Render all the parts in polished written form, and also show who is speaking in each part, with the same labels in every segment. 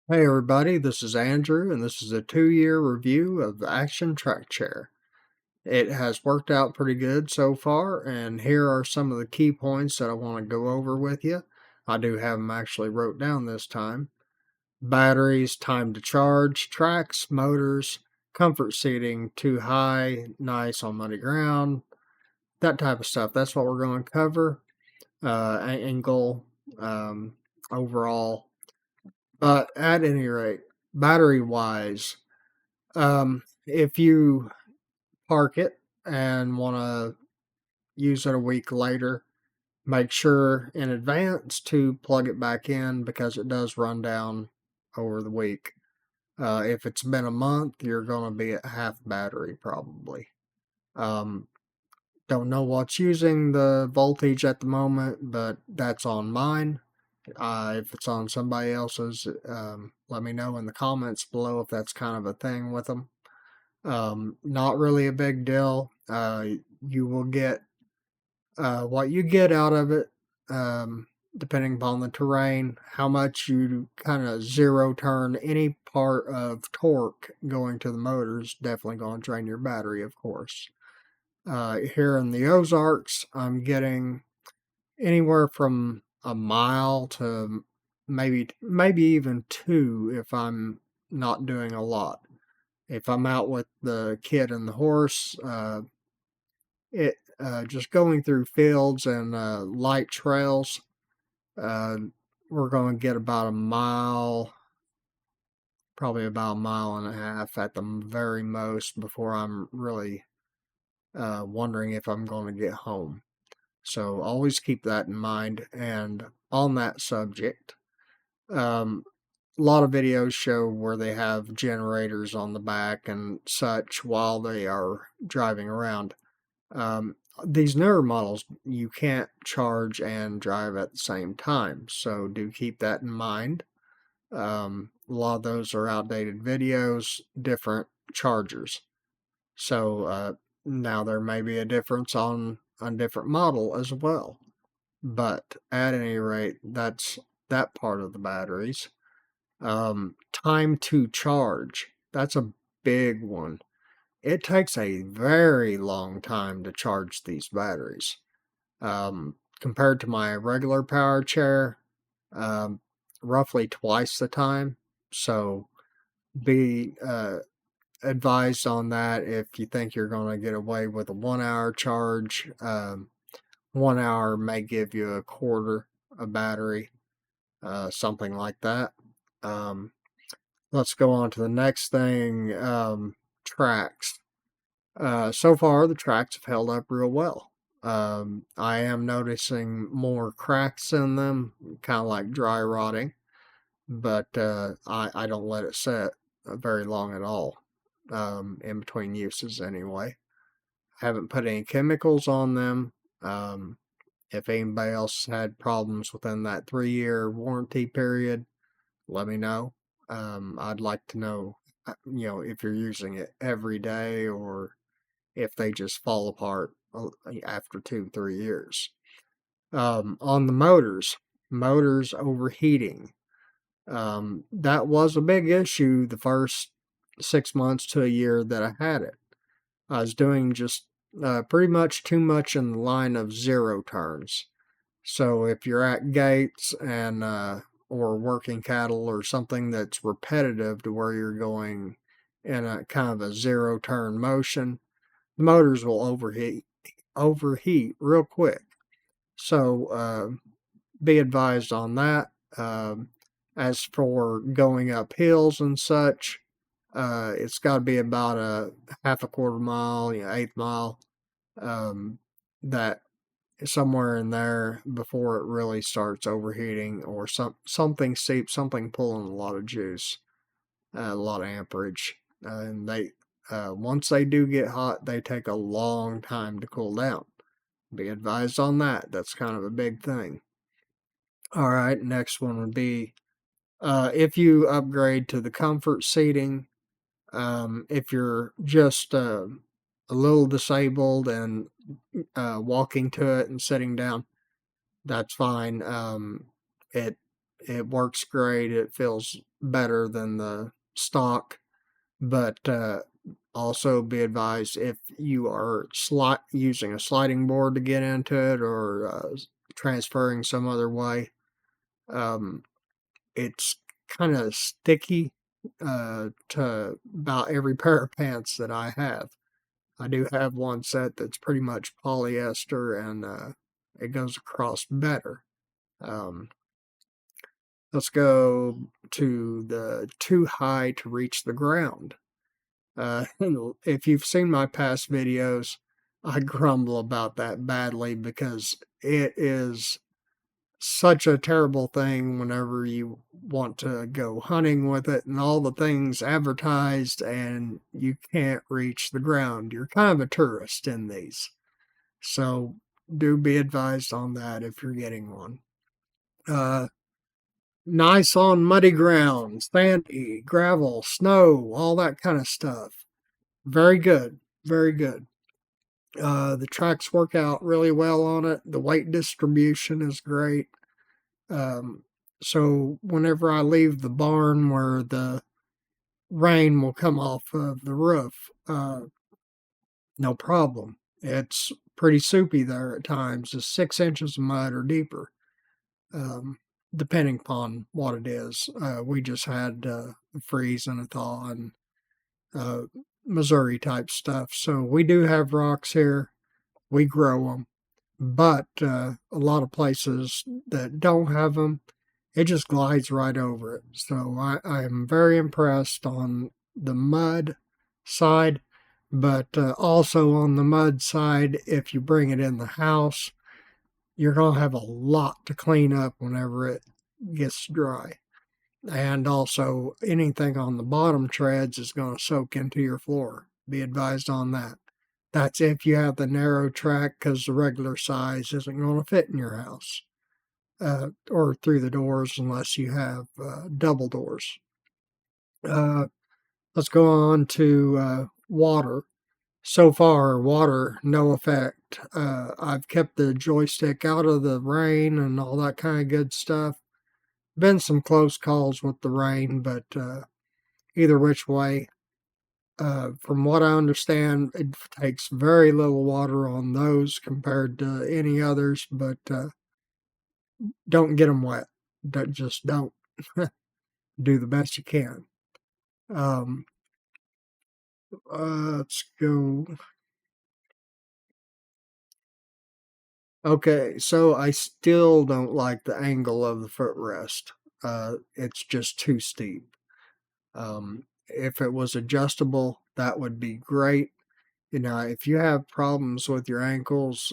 Speaker 1: Hey everybody, this is Andrew, and this is a 2-year review of the Action Trackchair. It has worked out pretty good so far, and here are some of the key points that I want to go over with you. I do have them actually wrote down this time. Batteries, time to charge, tracks, motors, comfort seating, too high, nice on muddy ground, that type of stuff. That's what we're going to cover. Angle, um, overall. But at any rate, battery wise, if you park it and want to use it a week later, make sure in advance to plug it back in because it does run down over the week. If it's been a month, you're going to be at half battery probably. Um, don't know what's using the voltage at the moment, but that's on mine. If it's on somebody else's, let me know in the comments below if that's kind of a thing with them. Not really a big deal. You will get what you get out of it, depending upon the terrain, how much you kind of zero turn any part of torque going to the motors, definitely going to drain your battery, of course. Here in the Ozarks, I'm getting anywhere from a mile to maybe even 2 if I'm not doing a lot. If I'm out with the kid and the horse, it just going through fields and light trails, uh, we're going to get about a mile, probably about a mile and a half at the very most before I'm really wondering if I'm going to get home. So always keep that in mind. And on that subject, um, a lot of videos show where they have generators on the back and such while they are driving around. Um, these newer models, you can't charge and drive at the same time, so do keep that in mind. A lot of those are outdated videos, different chargers. So now there may be a difference on a different model as well. But at any rate, that's that part of the batteries. Time to charge. That's a big one. It takes a very long time to charge these batteries. Compared to my regular power chair, um, roughly twice the time. So be advised on that if you think you're going to get away with a 1 hour charge. 1 hour may give you a quarter a battery, something like that. Um, let's go on to the next thing. Tracks. So far, the tracks have held up real well. I am noticing more cracks in them, kind of like dry rotting, but I don't let it set very long at all, in between uses anyway. Haven't put any chemicals on them. If anybody else had problems within that 3-year warranty period, let me know. I'd like to know, if you're using it every day or if they just fall apart after 2, 3 years. On the motors overheating. That was a big issue the first 6 months to a year that I had it. I was doing just pretty much too much in the line of zero turns. So if you're at gates and or working cattle or something that's repetitive to where you're going in a kind of a zero turn motion, the motors will overheat real quick. So be advised on that. As for going up hills and such, it's got to be about a half a quarter mile, eighth mile, um, that somewhere in there before it really starts overheating or something steep, something pulling a lot of juice, a lot of amperage, and they once they do get hot, they take a long time to cool down. Be advised on that. That's kind of a big thing. All right, next one would be if you upgrade to the comfort seating. If you're just a little disabled and walking to it and sitting down, that's fine. It It works great. It feels better than the stock, but also be advised if you are using a sliding board to get into it or transferring some other way, um, it's kind of sticky to about every pair of pants that I have. I do have one set that's pretty much polyester and it goes across better. Um, let's go to the too high to reach the ground. If you've seen my past videos, I grumble about that badly because it is such a terrible thing whenever you want to go hunting with it and all the things advertised and you can't reach the ground. You're kind of a tourist in these. So do be advised on that if you're getting one. Uh, nice on muddy ground, sandy, gravel, snow, all that kind of stuff. Very good. Very good. The tracks work out really well on it. The weight distribution is great. Um, so whenever I leave the barn where the rain will come off of the roof, no problem. It's pretty soupy there at times, just 6 inches of mud or deeper, um, depending upon what it is. We just had a freeze and a thaw and uh, Missouri type stuff. So we do have rocks here. We grow them, but a lot of places that don't have them, it just glides right over it. So I am very impressed on the mud side, but also on the mud side, if you bring it in the house, you're going to have a lot to clean up whenever it gets dry. And also, anything on the bottom treads is going to soak into your floor. Be advised on that. That's if you have the narrow track because the regular size isn't going to fit in your house or through the doors unless you have double doors. Uh, let's go on to water. So far, water, no effect. I've kept the joystick out of the rain and all that kind of good stuff. Been some close calls with the rain, but either which way, from what I understand, it takes very little water on those compared to any others, but don't get them wet. Just don't. Do the best you can. Um, let's go. Okay, so I still don't like the angle of the footrest. It's just too steep. If it was adjustable, that would be great. You know, if you have problems with your ankles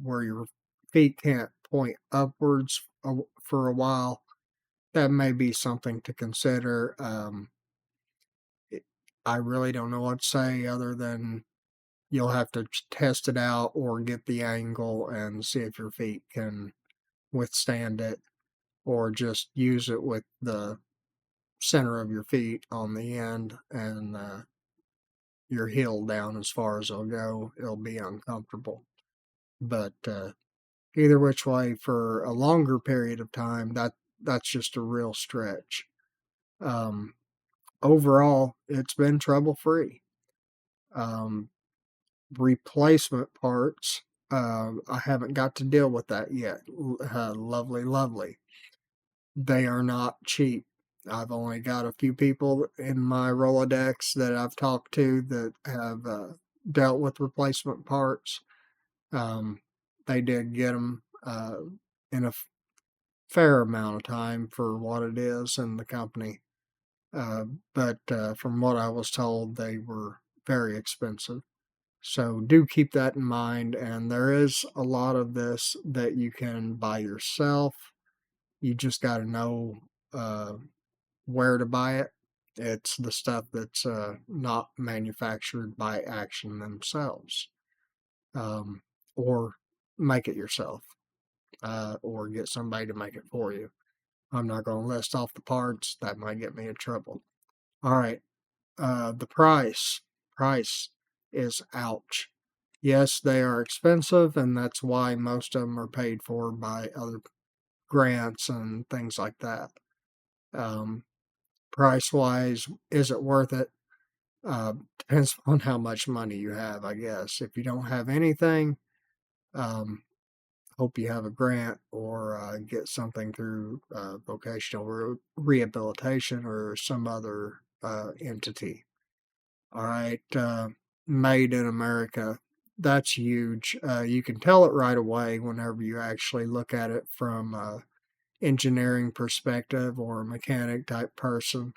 Speaker 1: where your feet can't point upwards for a while, that may be something to consider. It, I really don't know what to say other than you'll have to test it out or get the angle and see if your feet can withstand it, or just use it with the center of your feet on the end and your heel down as far as it'll go. It'll be uncomfortable. But either which way, for a longer period of time, that's just a real stretch. Um, Overall, it's been trouble free. Um, Replacement parts, I haven't got to deal with that yet. Lovely, lovely. They are not cheap. I've only got a few people in my Rolodex that I've talked to that have dealt with replacement parts. Um, they did get them in a fair amount of time for what it is in the company. Uh, but from what I was told, they were very expensive. So do keep that in mind. And there is a lot of this that you can buy yourself. You just got to know uh, where to buy it. It's the stuff that's not manufactured by Action themselves, um, or make it yourself, or get somebody to make it for you. I'm not going to list off the parts, that might get me in trouble. All right, the price is ouch. Yes, they are expensive, and that's why most of them are paid for by other grants and things like that. Um, Price wise, is it worth it? Depends on how much money you have, I guess. If you don't have anything, um, hope you have a grant or get something through vocational rehabilitation or some other entity. All right, made in America. That's huge. You can tell it right away whenever you actually look at it from engineering perspective or a mechanic type person.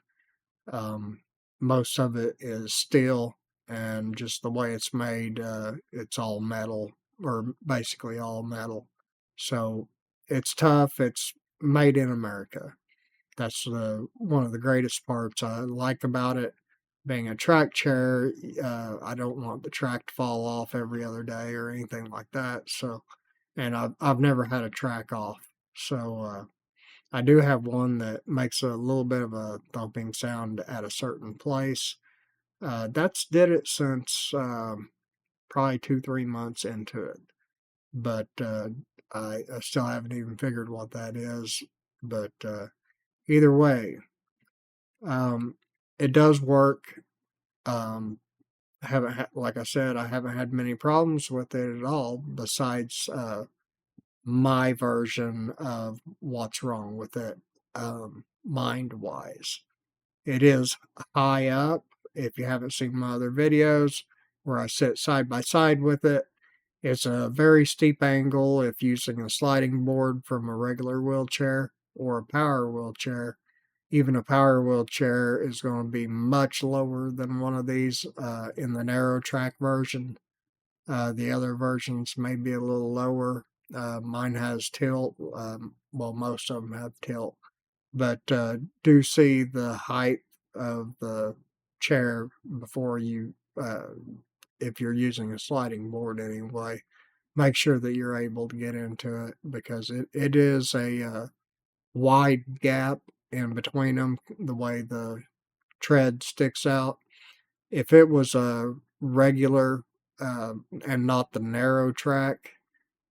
Speaker 1: Um, Most of it is steel, and just the way it's made, it's all metal, or basically all metal. So it's tough. It's made in America. That's one of the greatest parts I like about it. Being a track chair, I don't want the track to fall off every other day or anything like that. So, and I've never had a track off. So I do have one that makes a little bit of a thumping sound at a certain place. That's did it since probably 2 3 months into it, but I still haven't even figured what that is. But either way, um, it does work. Um, I haven't like I said, I haven't had many problems with it at all. Besides my version of what's wrong with it, mind wise. It is high up. If you haven't seen my other videos where I sit side by side with it, it's a very steep angle if using a sliding board from a regular wheelchair or a power wheelchair. Even a power wheelchair is going to be much lower than one of these in the narrow track version. The other versions may be a little lower. Mine has tilt. Well, most of them have tilt, but do see the height of the chair before you, if you're using a sliding board anyway. Make sure that you're able to get into it because it is a wide gap in between them, the way the tread sticks out. If it was a regular and not the narrow track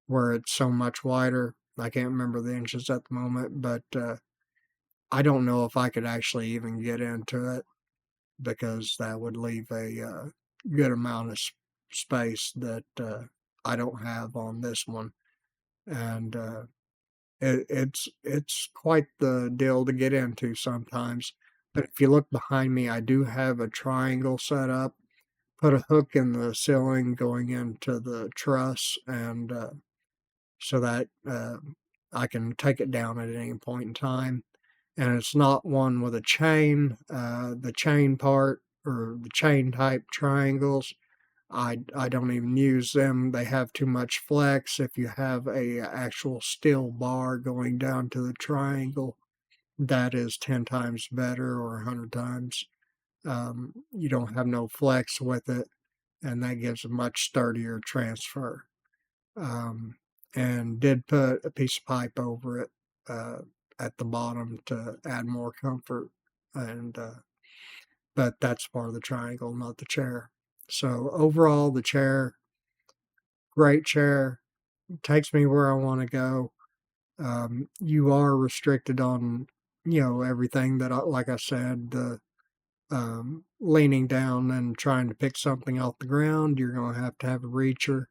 Speaker 1: where it's so much wider, I can't remember the inches at the moment, but I don't know if I could actually even get into it because that would leave a good amount of space that I don't have on this one, and it's quite the deal to get into sometimes. But if you look behind me, I do have a triangle set up. Put a hook in the ceiling going into the truss, and so that I can take it down at any point in time. And it's not one with a chain. The chain part or the chain type triangles, I don't even use them. They have too much flex. If you have a actual steel bar going down to the triangle, that is 10 times better or 100 times. You don't have no flex with it, and that gives a much sturdier transfer. Um, and did put a piece of pipe over it uh, at the bottom to add more comfort. And but that's part of the triangle, not the chair. So overall, the chair, great chair, takes me where I want to go. You are restricted on, everything that, like I said, the leaning down and trying to pick something off the ground. You're going to have a reacher.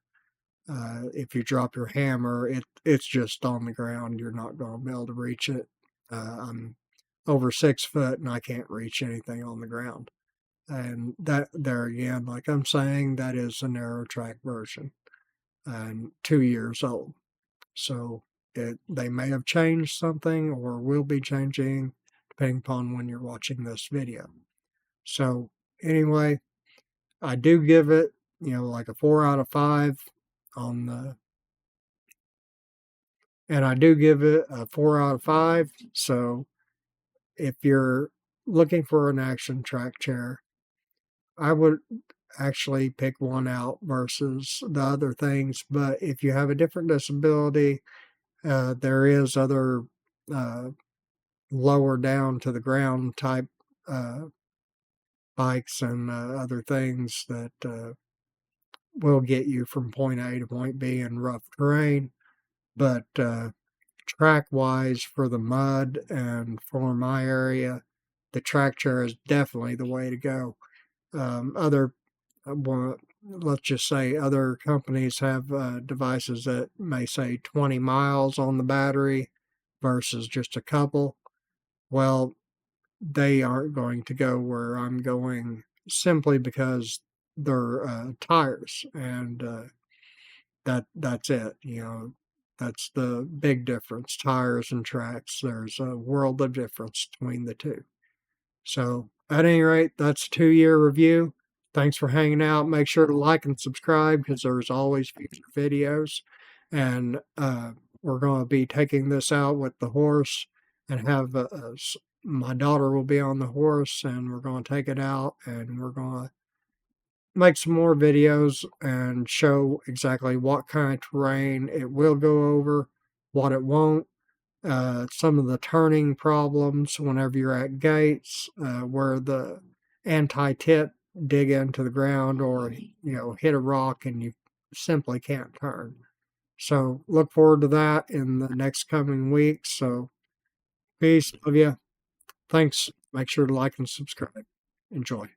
Speaker 1: If you drop your hammer, it's just on the ground. You're not going to be able to reach it. I'm over 6 foot and I can't reach anything on the ground. And that there again, like I'm saying, that is a narrow track version and 2 years old. So they may have changed something or will be changing depending upon when you're watching this video. So anyway, I do give it, like a 4 out of 5 on the, and I do give it a 4 out of 5. So if you're looking for an action track chair, I would actually pick one out versus the other things. But if you have a different disability, there is other uh, lower down to the ground type uh, bikes and other things that will get you from point A to point B in rough terrain. But track wise for the mud and for my area, the track chair is definitely the way to go. Other well, let's just say other companies have devices that may say 20 miles on the battery versus just a couple. Well, they aren't going to go where I'm going simply because they're tires, and that's it. That's the big difference. Tires and tracks. There's a world of difference between the two. So, at any rate, that's a 2-year review. Thanks for hanging out. Make sure to like and subscribe because there's always future videos. And we're going to be taking this out with the horse and have my daughter will be on the horse and we're going to take it out and we're going to make some more videos and show exactly what kind of terrain it will go over, what it won't, some of the turning problems whenever you're at gates, where the anti-tip dig into the ground or hit a rock and you simply can't turn. So look forward to that in the next coming weeks. So peace, love you. Thanks. Make sure to like and subscribe. Enjoy.